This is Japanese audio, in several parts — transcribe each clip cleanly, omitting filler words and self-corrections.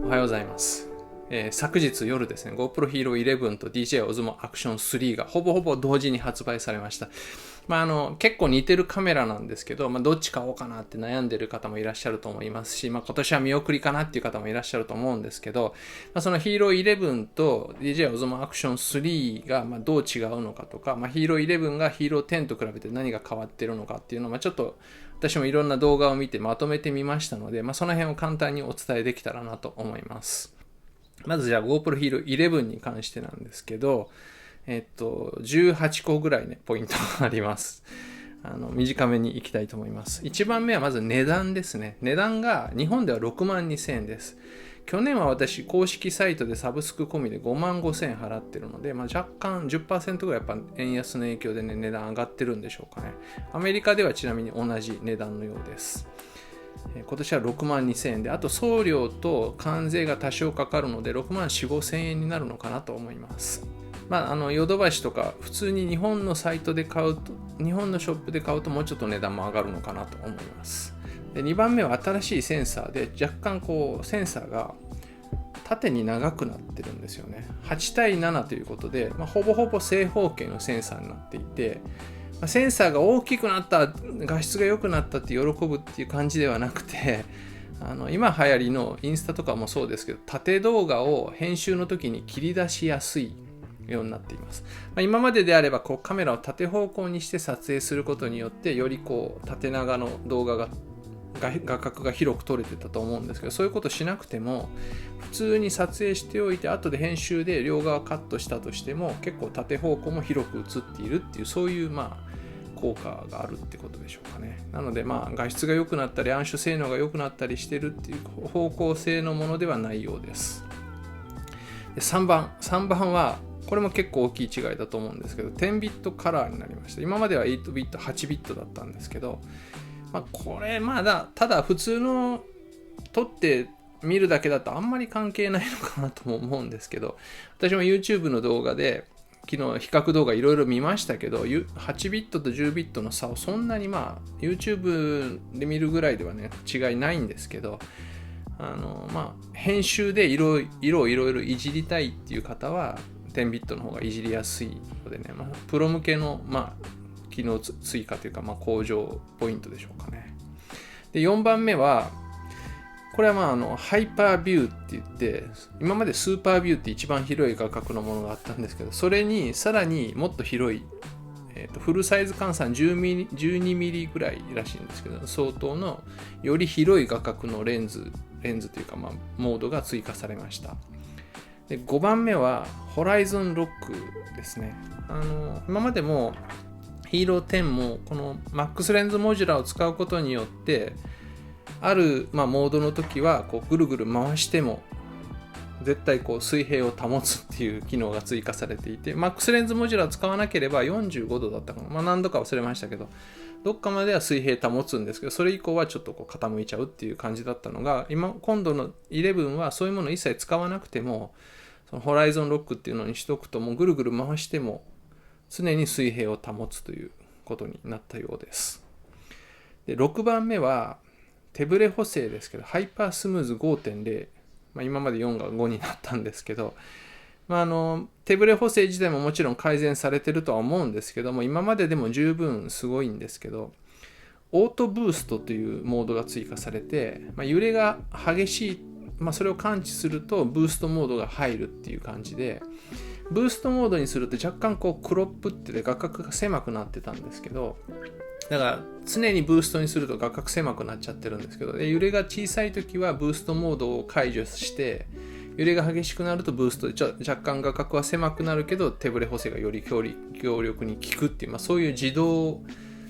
おはようございます。昨日夜ですね、GoPro Hero 11と DJI Osmo Action 3がほぼ同時に発売されました。結構似てるカメラなんですけど、どっち買おうかなって悩んでる方もいらっしゃると思いますし、今年は見送りかなっていう方もいらっしゃると思うんですけど、その Hero 11と DJI Osmo Action 3がどう違うのかとか、Hero 11が Hero 10と比べて何が変わってるのかっていうのを、ちょっと私もいろんな動画を見てまとめてみましたので、その辺を簡単にお伝えできたらなと思います。まずじゃあ GoPro Hero 11に関してなんですけど、18個ぐらいね、ポイントがあります。短めにいきたいと思います。1番目はまず値段ですね。値段が日本では62,000円です。去年は私、公式サイトでサブスク込みで55,000円払ってるので、若干 10% ぐらいやっぱ円安の影響でね、値段上がってるんでしょうかね。アメリカではちなみに同じ値段のようです。今年は62,000円で、あと送料と関税が多少かかるので64,000-5,000円になるのかなと思います。ヨドバシとか普通に日本のサイトで買うと、日本のショップで買うともうちょっと値段も上がるのかなと思います。で、2番目は新しいセンサーで、若干センサーが縦に長くなってるんですよね。8対7ということで、ほぼ正方形のセンサーになっていて、センサーが大きくなった、画質が良くなったって喜ぶっていう感じではなくて、今流行りのインスタとかもそうですけど、縦動画を編集の時に切り出しやすいようになっています。今までであればカメラを縦方向にして撮影することによってより縦長の動画が画角が広く撮れてたと思うんですけど、そういうことしなくても普通に撮影しておいて後で編集で両側カットしたとしても結構縦方向も広く映っているっていう、そういう効果があるってことでしょうかね。なので画質が良くなったり暗視性能が良くなったりしてるっていう方向性のものではないようです。で、3番はこれも結構大きい違いだと思うんですけど、10ビットカラーになりました。今までは8ビット8ビットだったんですけど、これただ普通の撮って見るだけだとあんまり関係ないのかなとも思うんですけど、私も YouTube の動画で昨日比較動画いろいろ見ましたけど、8ビットと10ビットの差をそんなにYouTube で見るぐらいではね違いないんですけど、編集で色をいろいろいじりたいっていう方は10ビットの方がいじりやすいのでね、プロ向けの機能追加というか向上ポイントでしょうかね。で、4番目はこれはハイパービューって言って、今までスーパービューって一番広い画角のものがあったんですけど、それにさらにもっと広い、フルサイズ換算12ミリぐらいらしいんですけど、相当のより広い画角のレンズというかモードが追加されました。で、5番目はホライゾンロックですね。今までもヒーロー10もこのマックスレンズモジュラを使うことによってあるモードの時はぐるぐる回しても絶対水平を保つっていう機能が追加されていて、マックスレンズモジュラを使わなければ45度だったかな、何度か忘れましたけど、どっかまでは水平保つんですけど、それ以降はちょっと傾いちゃうっていう感じだったのが、今度の11はそういうものを一切使わなくても、そのホライゾンロックっていうのにしとくと、もうぐるぐる回しても常に水平を保つということになったようです。で、6番目は手ブレ補正ですけど、ハイパースムーズ 5.0、今まで4が5になったんですけど、手ブレ補正自体ももちろん改善されてるとは思うんですけども、今まででも十分すごいんですけど、オートブーストというモードが追加されて、揺れが激しい、それを感知するとブーストモードが入るっていう感じで、ブーストモードにすると若干クロップって画角が狭くなってたんですけど、だから常にブーストにすると画角狭くなっちゃってるんですけど、揺れが小さい時はブーストモードを解除して、揺れが激しくなるとブーストで若干画角は狭くなるけど手ブレ補正がより強力に効くっていう、そういう自動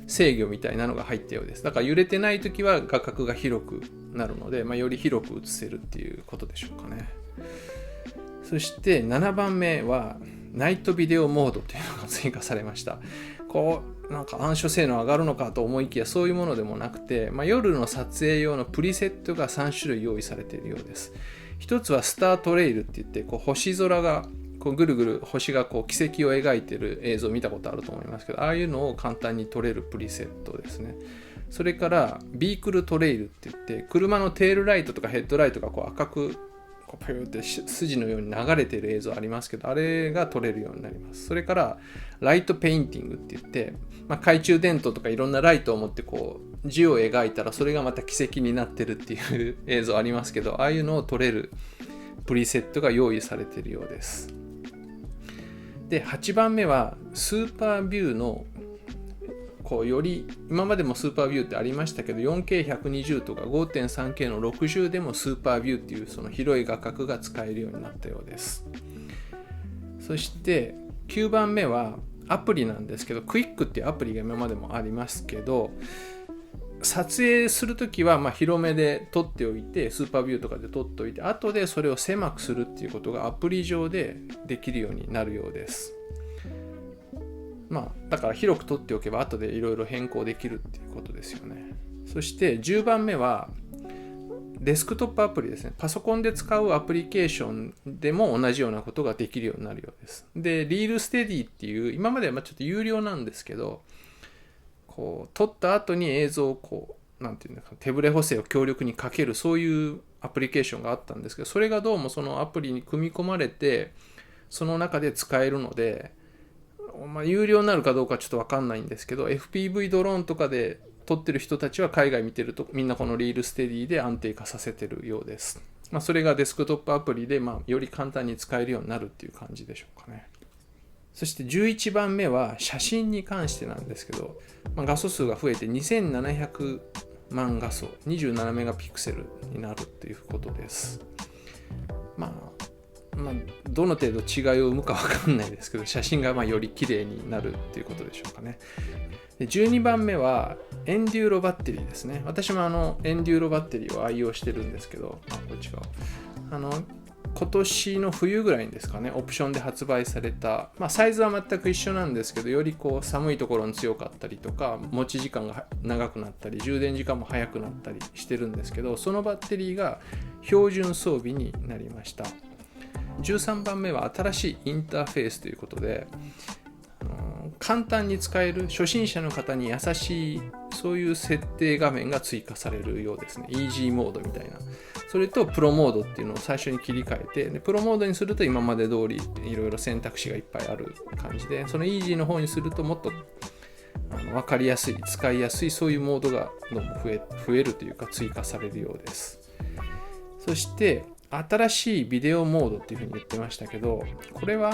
制御みたいなのが入ったようです。だから揺れてない時は画角が広くなるので、より広く映せるっていうことでしょうかね。そして7番目はナイトビデオモードというのが追加されました。暗所性能上がるのかと思いきや、そういうものでもなくて、夜の撮影用のプリセットが3種類用意されているようです。一つはスタートレイルって言って、星空がぐるぐる星が軌跡を描いている映像を見たことあると思いますけど、ああいうのを簡単に撮れるプリセットですね。それからビークルトレイルって言って、車のテールライトとかヘッドライトが赤くこうピューって筋のように流れている映像ありますけど、あれが撮れるようになります。それからライトペインティングって言って、懐中電灯とかいろんなライトを持ってこう字を描いたらそれがまた奇跡になってるっていう映像ありますけど、ああいうのを撮れるプリセットが用意されているようです。で、8番目はスーパービューのこうより今までもスーパービューってありましたけど 4K120 とか 5.3K の60でもスーパービューっていうその広い画角が使えるようになったようです。そして9番目はアプリなんですけど、クイックっていうアプリが今までもありますけど、撮影するときは広めで撮っておいて、スーパービューとかで撮っておいて、後でそれを狭くするっていうことがアプリ上でできるようになるようです。だから広く撮っておけば後でいろいろ変更できるっていうことですよね。そして10番目はデスクトップアプリですね。パソコンで使うアプリケーションでも同じようなことができるようになるようです。で、リールステディっていう今まではちょっと有料なんですけど、こう撮った後に映像をこうなんていうんですか、手ブレ補正を強力にかける、そういうアプリケーションがあったんですけど、それがどうもそのアプリに組み込まれてその中で使えるので、有料になるかどうかちょっと分かんないんですけど、 FPV ドローンとかで撮ってる人たちは海外見てるとみんなこのリールステディで安定化させてるようです。それがデスクトップアプリでより簡単に使えるようになるっていう感じでしょうかね。そして11番目は写真に関してなんですけど、画素数が増えて2700万画素、27メガピクセルになるということです。どの程度違いを生むか分かんないですけど、写真がより綺麗になるっていうことでしょうかね。で、12番目はエンデューロバッテリーですね。私もエンデューロバッテリーを愛用してるんですけど、こっち側今年の冬ぐらいにですかね、オプションで発売された、サイズは全く一緒なんですけど、よりこう寒いところに強かったりとか、持ち時間が長くなったり、充電時間も早くなったりしてるんですけど、そのバッテリーが標準装備になりました。13番目は新しいインターフェースということで、簡単に使える初心者の方に優しいそういう設定画面が追加されるようですね。イージーモードみたいな。それとプロモードっていうのを最初に切り替えて、でプロモードにすると今まで通りいろいろ選択肢がいっぱいある感じで、そのイージーの方にするともっと分かりやすい、使いやすいそういうモードがどうも増えるというか追加されるようです。そして新しいビデオモードっていうふうに言ってましたけど、これは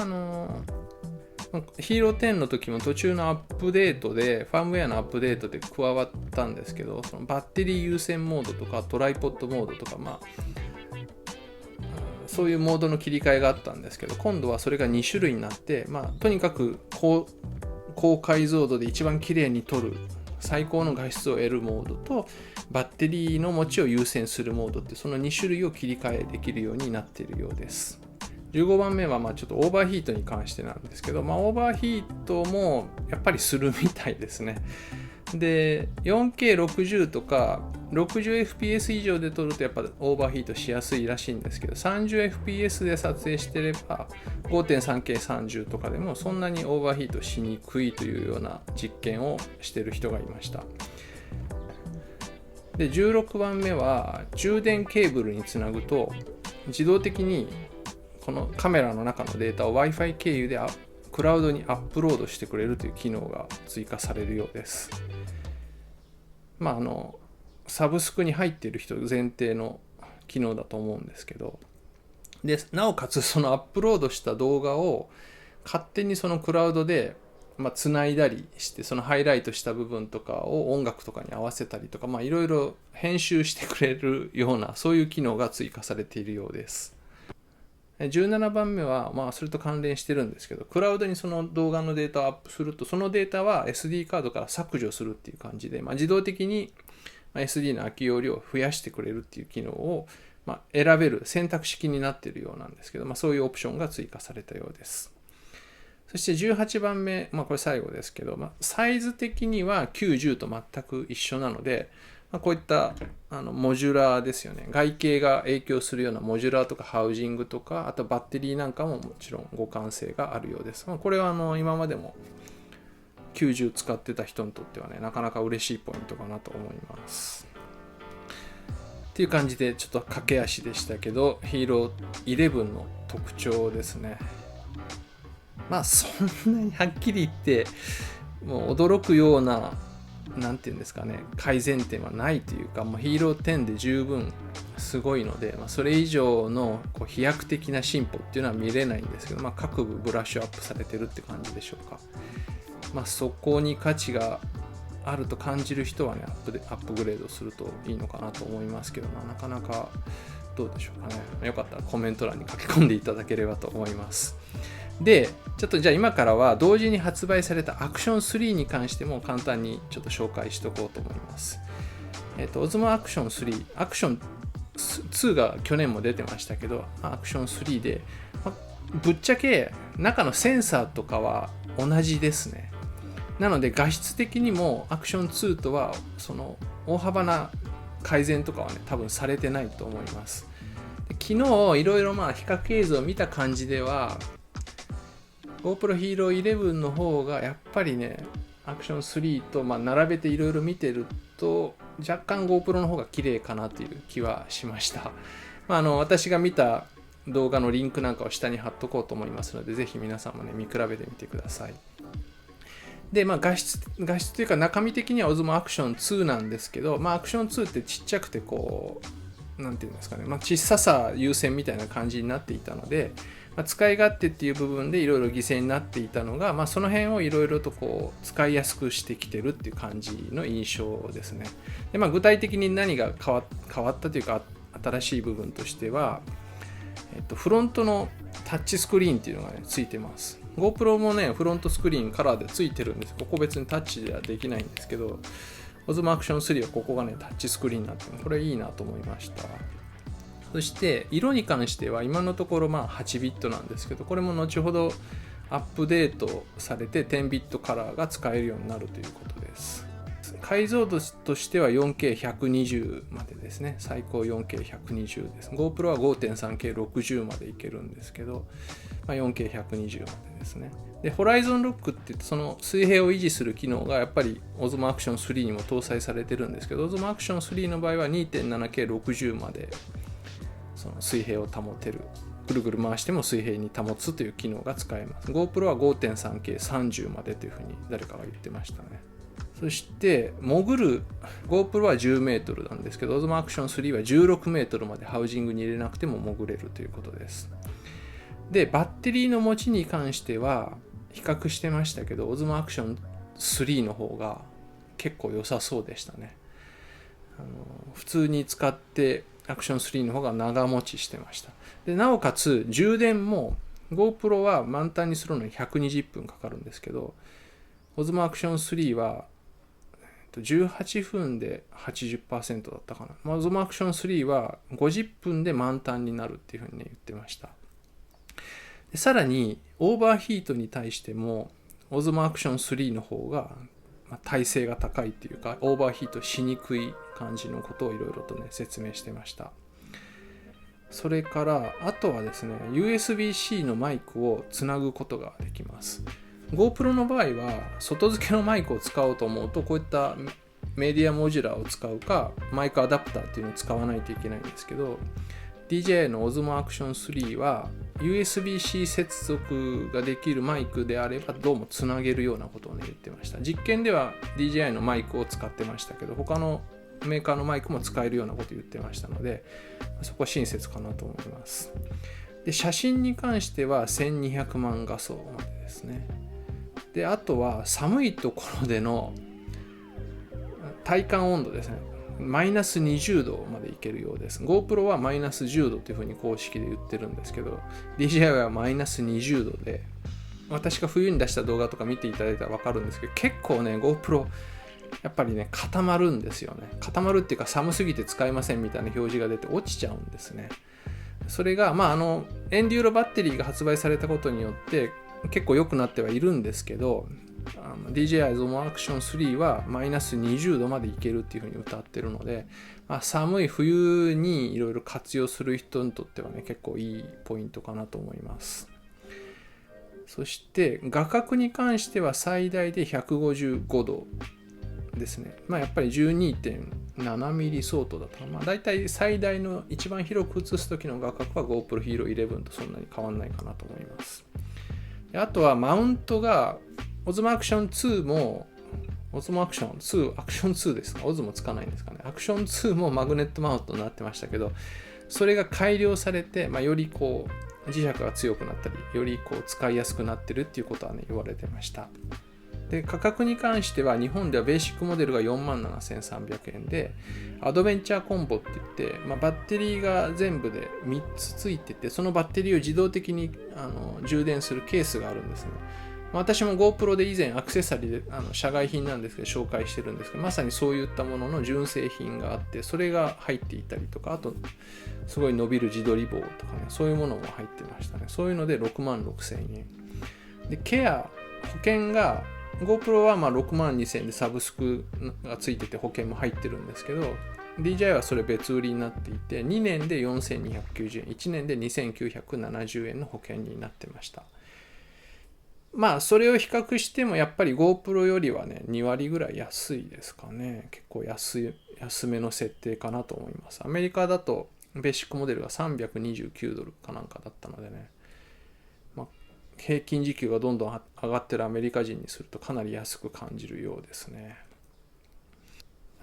ヒーロー10の時も途中のアップデートで、ファームウェアのアップデートで加わったんですけど、そのバッテリー優先モードとかトライポッドモードとか、そういうモードの切り替えがあったんですけど、今度はそれが2種類になって、とにかく高解像度で一番綺麗に撮る最高の画質を得るモードと、バッテリーの持ちを優先するモードって、その2種類を切り替えできるようになっているようです。15番目はちょっとオーバーヒートに関してなんですけど、オーバーヒートもやっぱりするみたいですね。で、4K60 とか 60fps 以上で撮るとやっぱオーバーヒートしやすいらしいんですけど、30fps で撮影してれば 5.3K30 とかでもそんなにオーバーヒートしにくいというような実験をしている人がいました。で、16番目は充電ケーブルにつなぐと自動的にこのカメラの中のデータを Wi-Fi 経由でクラウドにアップロードしてくれるという機能が追加されるようです。サブスクに入っている人前提の機能だと思うんですけど、でなおかつそのアップロードした動画を勝手にそのクラウドでつないだりして、そのハイライトした部分とかを音楽とかに合わせたりとか、いろいろ編集してくれるようなそういう機能が追加されているようです。17番目はそれと関連してるんですけど、クラウドにその動画のデータをアップすると、そのデータは SD カードから削除するっていう感じで、自動的に SD の空き容量を増やしてくれるっていう機能を選べる選択式になっているようなんですけど、そういうオプションが追加されたようです。そして18番目、これ最後ですけど、サイズ的には90と全く一緒なので、こういったモジュラーですよね。外形が影響するようなモジュラーとかハウジングとか、あとバッテリーなんかももちろん互換性があるようです。これは今までも90使ってた人にとってはね、なかなか嬉しいポイントかなと思います。っていう感じでちょっと駆け足でしたけど、ヒーロー11の特徴ですね。まあそんなにはっきり言ってもう驚くようななんていうんですかね、改善点はないというか、ヒーロー10で十分すごいので、それ以上の飛躍的な進歩っていうのは見れないんですけど、各部ブラッシュアップされてるって感じでしょうか。そこに価値があると感じる人はね、アップグレードするといいのかなと思いますけど、なかなかどうでしょうかね。よかったらコメント欄に書き込んでいただければと思います。で、ちょっとじゃあ今からは同時に発売されたアクション3に関しても簡単にちょっと紹介しておこうと思います。オズモアクション3、アクション2が去年も出てましたけど、アクション3で、ぶっちゃけ中のセンサーとかは同じですね。なので画質的にもアクション2とはその大幅な改善とかはね、多分されてないと思います。昨日いろいろ比較映像を見た感じでは、GoPro Hero 11の方がやっぱりね、アクション3と並べていろいろ見てると若干 GoPro の方が綺麗かなという気はしました。私が見た動画のリンクなんかを下に貼っとこうと思いますので、ぜひ皆さんもね、見比べてみてください。で、画質というか中身的には Osmo Action 2なんですけど、アクション2ってちっちゃくてなんていうんですかね、小ささ優先みたいな感じになっていたので、使い勝手っていう部分でいろいろ犠牲になっていたのが、その辺をいろいろと使いやすくしてきてるっていう感じの印象ですね。で、具体的に何が変わったというか新しい部分としては、フロントのタッチスクリーンっていうのがね、ついてます。GoPro もね、フロントスクリーンカラーでついてるんです。ここ別にタッチではできないんですけど、Osmo Action 3はここがね、タッチスクリーンになってる。これいいなと思いました。そして色に関しては今のところ8ビットなんですけど、これも後ほどアップデートされて10ビットカラーが使えるようになるということです。解像度としては 4K120 までですね。最高 4K120 です。GoPro は 5.3K60 までいけるんですけど、4K120 までですね。で、ホライゾンロックって言ってその水平を維持する機能がやっぱり Osmo Action 3にも搭載されてるんですけど、Osmo Action 3の場合は 2.7K60 までその水平を保てる、ぐるぐる回しても水平に保つという機能が使えます。 GoPro は 5.3K30 までというふうに誰かが言ってましたね。そして潜る GoPro は10メートルなんですけど、Osmo Action 3は16メートルまでハウジングに入れなくても潜れるということです。で、バッテリーの持ちに関しては比較してましたけど、Osmo Action 3の方が結構良さそうでしたね。普通に使ってアクション3の方が長持ちしてました。で、なおかつ充電も GoPro は満タンにするのに120分かかるんですけど、Osmo Action 3は18分で 80% だったかな。Osmo Action 3は50分で満タンになるっていうふうに、言ってました。で、さらにオーバーヒートに対しても Osmo Action 3の方が耐性が高いっていうか、オーバーヒートしにくい感じのことをいろいろとね、説明してました。それからあとはですね、 USB-C のマイクをつなぐことができます。 GoPro の場合は外付けのマイクを使おうと思うと、こういったメディアモジュラーを使うかマイクアダプターっていうのを使わないといけないんですけど、 DJI の Osmo Action 3は USB-C 接続ができるマイクであればどうもつなげるようなことをね、言ってました。実験では DJI のマイクを使ってましたけど、他のメーカーのマイクも使えるようなことを言ってましたので、そこは親切かなと思います。で、写真に関しては1200万画素までですね。で、あとは寒いところでの体感温度ですね。マイナス20度までいけるようです。GoPro はマイナス10度というふうに公式で言ってるんですけど、DJI はマイナス20度で、私が冬に出した動画とか見ていただいたら分かるんですけど、結構ね、GoProやっぱりね、固まるんですよね。固まるっていうか、寒すぎて使えませんみたいな表示が出て落ちちゃうんですね。それがエンデューロバッテリーが発売されたことによって結構良くなってはいるんですけど、DJI Osmo Action 3はマイナス20度までいけるっていう風に歌ってるので、寒い冬にいろいろ活用する人にとってはね、結構いいポイントかなと思います。そして画角に関しては最大で155度ですね。やっぱり 12.7 ミリ相当だった。だいたい最大の一番広く映す時の画角は GoPro Hero 11とそんなに変わんないかなと思います。あとはマウントが Osmo Action 2も Osmo Action 2、アクション2ですか？ Osmo つかないんですかね。アクション2もマグネットマウントになってましたけど、それが改良されて、よりこう磁石が強くなったり、よりこう使いやすくなってるっていうことはね、言われてました。で、価格に関しては日本ではベーシックモデルが 47,300 円で、アドベンチャーコンボって言って、バッテリーが全部で3つついてて、そのバッテリーを自動的に充電するケースがあるんですね。私も GoPro で以前アクセサリーで社外品なんですけど紹介してるんですけど、まさにそういったものの純正品があって、それが入っていたりとか、あとすごい伸びる自撮り棒とかね、そういうものも入ってましたね。そういうので 66,000 円で、ケア保険が GoPro は62,000円でサブスクがついてて保険も入ってるんですけど、 DJI はそれ別売りになっていて、2年で 4,290 円、1年で 2,970 円の保険になってました。それを比較してもやっぱり GoPro よりはね、2割ぐらい安いですかね。結構安めの設定かなと思います。アメリカだとベーシックモデルが329ドルかなんかだったのでね、平均時給がどんどん上がってるアメリカ人にするとかなり安く感じるようですね。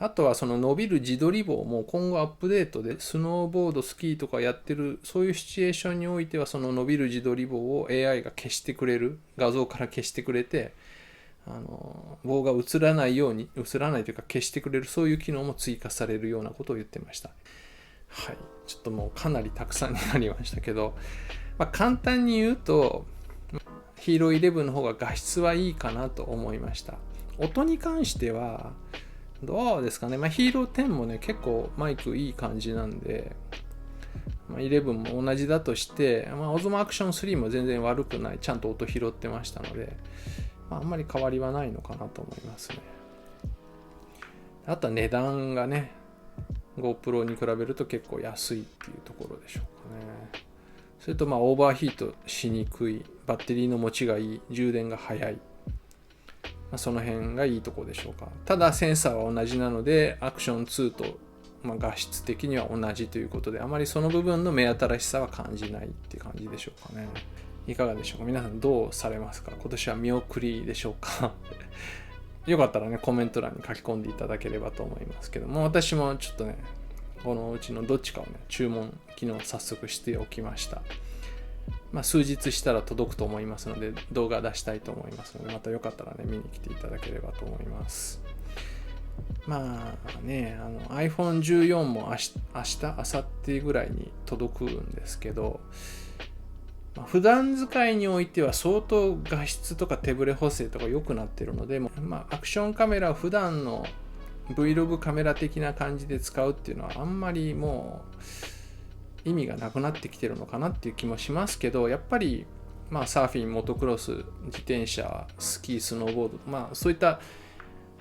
あとはその伸びる自撮り棒も今後アップデートでスノーボード、スキーとかやってる、そういうシチュエーションにおいてはその伸びる自撮り棒を AI が消してくれる、画像から消してくれて、棒が映らないというか消してくれる、そういう機能も追加されるようなことを言ってました。はい。ちょっともうかなりたくさんになりましたけど、簡単に言うと、ヒーロー11の方が画質はいいかなと思いました。音に関しては、どうですかね。ヒーロー10もね、結構マイクいい感じなんで、11も同じだとして、Osmo Action 3も全然悪くない、ちゃんと音拾ってましたので、あんまり変わりはないのかなと思いますね。あとは値段がね、GoPro に比べると結構安いっていうところでしょうかね。それとオーバーヒートしにくい、バッテリーの持ちがいい、充電が早い、その辺がいいところでしょうか。ただセンサーは同じなので、アクション2と、画質的には同じということで、あまりその部分の目新しさは感じないっていう感じでしょうかね。いかがでしょうか。皆さんどうされますか？今年は見送りでしょうか？よかったらね、コメント欄に書き込んでいただければと思いますけども、私もちょっとね、このうちのどっちかをね、注文昨日早速しておきました。数日したら届くと思いますので、動画出したいと思いますので、またよかったらね、見に来ていただければと思います。iPhone14 も明日、明後日ぐらいに届くんですけど、普段使いにおいては相当画質とか手ブレ補正とか良くなってるので、アクションカメラを普段の Vlog カメラ的な感じで使うっていうのはあんまりもう意味がなくなってきてるのかなっていう気もしますけど、やっぱりサーフィン、モトクロス、自転車、スキー、スノーボード、そういった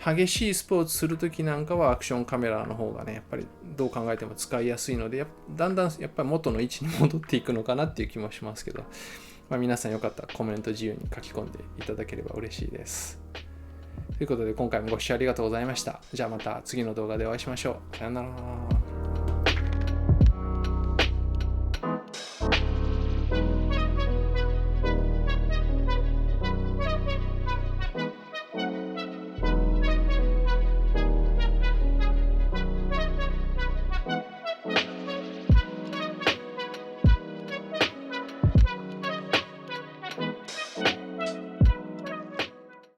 激しいスポーツするときなんかはアクションカメラの方がね、やっぱりどう考えても使いやすいので、だんだんやっぱり元の位置に戻っていくのかなっていう気もしますけど、皆さんよかったらコメント自由に書き込んでいただければ嬉しいです。ということで今回もご視聴ありがとうございました。じゃあまた次の動画でお会いしましょう。さよなら。